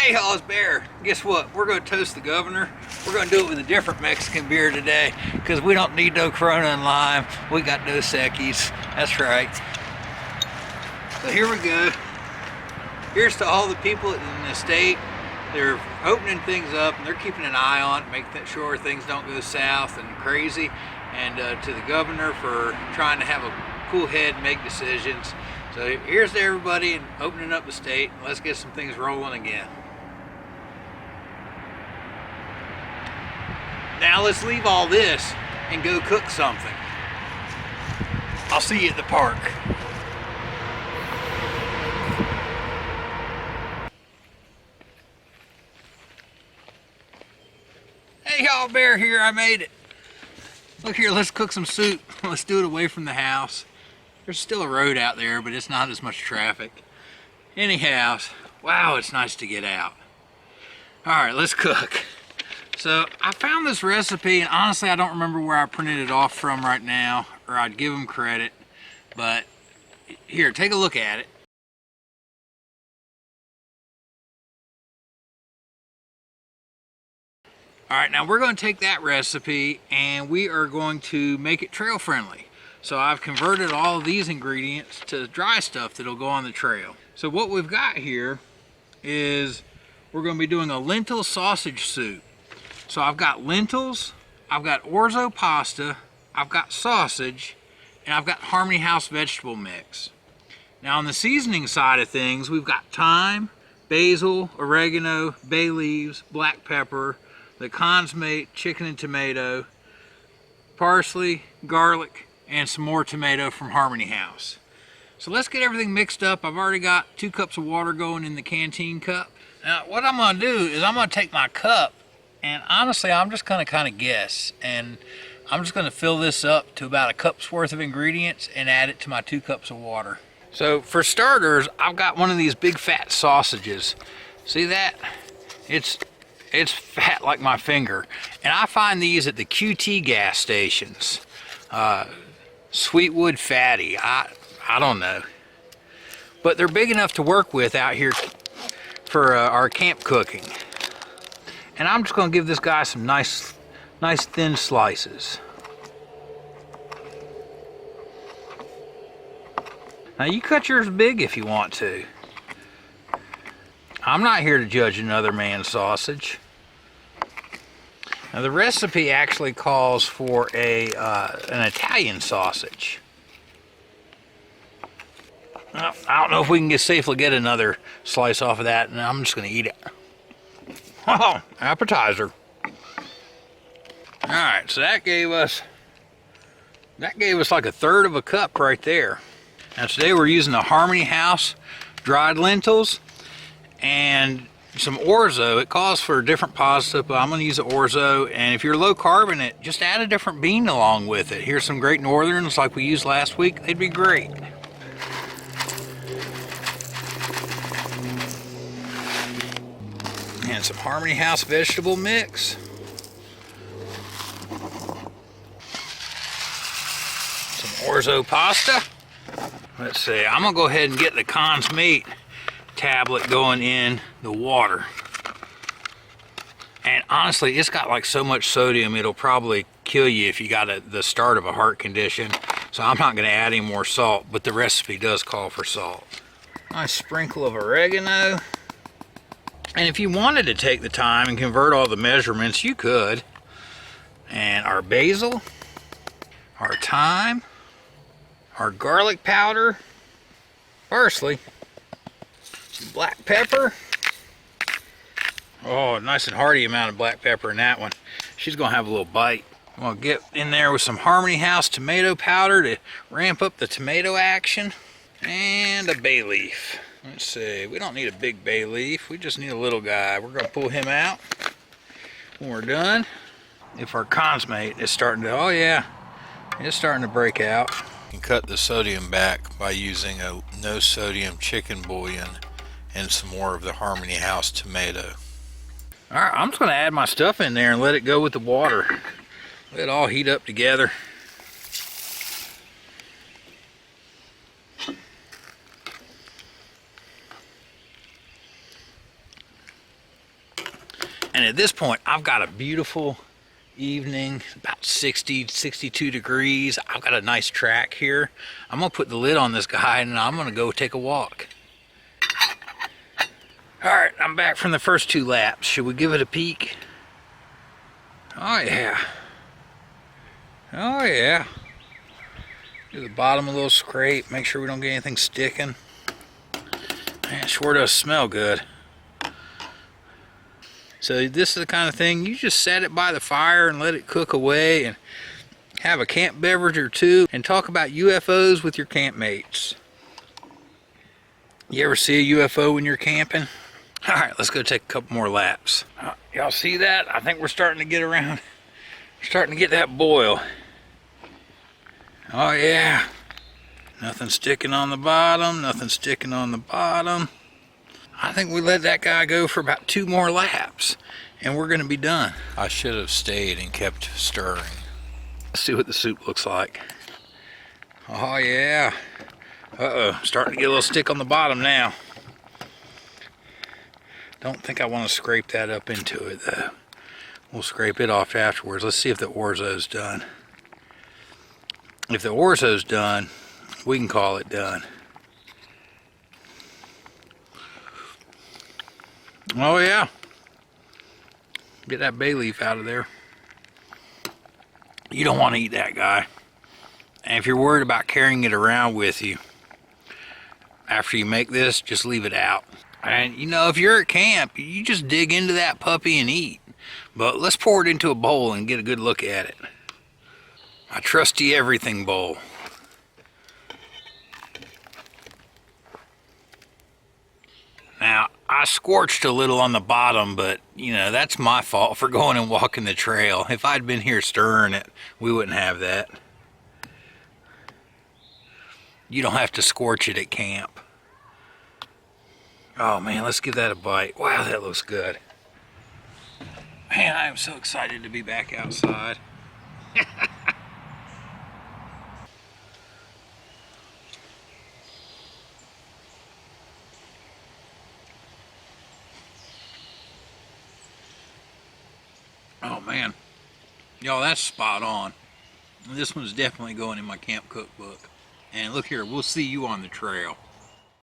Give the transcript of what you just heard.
Hey y'all, it's Bear. Guess what? We're going to toast the governor. We're going to do it with a different Mexican beer today because we don't need no Corona and lime. We got Dos Equis. That's right. So here we go. Here's to all the people in the state. They're opening things up and they're keeping an eye on it, making sure things don't go south and crazy. And to the governor for trying to have a cool head and make decisions. So here's to everybody and opening up the state. Let's get some things rolling again. Now let's leave all this and go cook something. I'll see you at the park. Hey y'all, Bear here, I made it. Look here, let's cook some soup. Let's do it away from the house. There's still a road out there, but it's not as much traffic. Anyhow, wow, it's nice to get out. All right, let's cook. So I found this recipe, and honestly, I don't remember where I printed it off from right now, or I'd give them credit, but here, take a look at it. All right, now we're going to take that recipe and we are going to make it trail friendly. So I've converted all of these ingredients to dry stuff that'll go on the trail. So what we've got here is we're going to be doing a lentil sausage soup. So I've got lentils, I've got orzo pasta, I've got sausage, and I've got Harmony House vegetable mix. Now on the seasoning side of things, we've got thyme, basil, oregano, bay leaves, black pepper, the consommé chicken and tomato, parsley, garlic, and some more tomato from Harmony House. So let's get everything mixed up. I've already got 2 cups of water going in the Canteen cup. Now what I'm going to do is I'm going to take my cup, and honestly I'm just going to kind of guess, and I'm just going to fill this up to about a cup's worth of ingredients and add it to my 2 cups of water. So for starters, I've got one of these big fat sausages. See that? It's fat like my finger, and I find these at the QT gas stations. Sweetwood fatty, I don't know, but they're big enough to work with out here for our camp cooking. And I'm just going to give this guy some nice thin slices. Now you cut yours big if you want to. I'm not here to judge another man's sausage. Now the recipe actually calls for an Italian sausage. Well, I don't know if we can safely get another slice off of that, and I'm just going to eat it. Oh, appetizer. All right, so that gave us like 1/3 of a cup right there. Now today we're using the Harmony House dried lentils and some orzo. It calls for a different pasta, but I'm going to use the orzo. And if you're low carb in it, just add a different bean along with it. Here's some Great Northerns like we used last week. They'd be great. And some Harmony House vegetable mix. Some orzo pasta. Let's see, I'm going to go ahead and get the consommé tablet going in the water. And honestly, it's got like so much sodium, it'll probably kill you if you got the start of a heart condition. So I'm not going to add any more salt, but the recipe does call for salt. Nice sprinkle of oregano. And if you wanted to take the time and convert all the measurements, you could. And our basil, our thyme, our garlic powder, parsley, some black pepper. Oh, nice and hearty amount of black pepper in that one. She's gonna have a little bite. I'm gonna get in there with some Harmony House tomato powder to ramp up the tomato action, and a bay leaf. Let's see, we don't need a big bay leaf, we just need a little guy. We're gonna pull him out when we're done. If our consommé is starting to, oh yeah, it's starting to break out. You can cut the sodium back by using a no sodium chicken bouillon and some more of the Harmony House tomato. All right, I'm just gonna add my stuff in there and let it go with the water. Let it all heat up together. And at this point, I've got a beautiful evening, about 60, 62 degrees. I've got a nice track here. I'm gonna put the lid on this guy and I'm gonna go take a walk. All right, I'm back from the first 2 laps. Should we give it a peek? Oh yeah. Oh yeah. Do the bottom a little scrape, make sure we don't get anything sticking. Man, it sure does smell good. So this is the kind of thing, you just set it by the fire and let it cook away and have a camp beverage or 2 and talk about UFOs with your campmates. You ever see a UFO when you're camping? All right, let's go take a couple more laps. Y'all see that? I think we're starting to get around. We're starting to get that boil. Oh yeah. Nothing sticking on the bottom, nothing sticking on the bottom. I think we let that guy go for about 2 more laps and we're gonna be done. I should have stayed and kept stirring. Let's see what the soup looks like. Oh yeah. Uh-oh, starting to get a little stick on the bottom now. Don't think I want to scrape that up into it though. We'll scrape it off afterwards. Let's see if the orzo's done. If the orzo's done, we can call it done. Oh yeah. Get that bay leaf out of there. You don't want to eat that guy. And if you're worried about carrying it around with you, after you make this, just leave it out. And you know, if you're at camp, you just dig into that puppy and eat. But let's pour it into a bowl and get a good look at it. My trusty everything bowl. Now, I scorched a little on the bottom, but you know, that's my fault for going and walking the trail. If I'd been here stirring it, we wouldn't have that. You don't have to scorch it at camp. Oh man, let's give that a bite. Wow, that looks good. Man, I am so excited to be back outside. Oh man, y'all, that's spot on. This one's definitely going in my camp cookbook. And look here, we'll see you on the trail.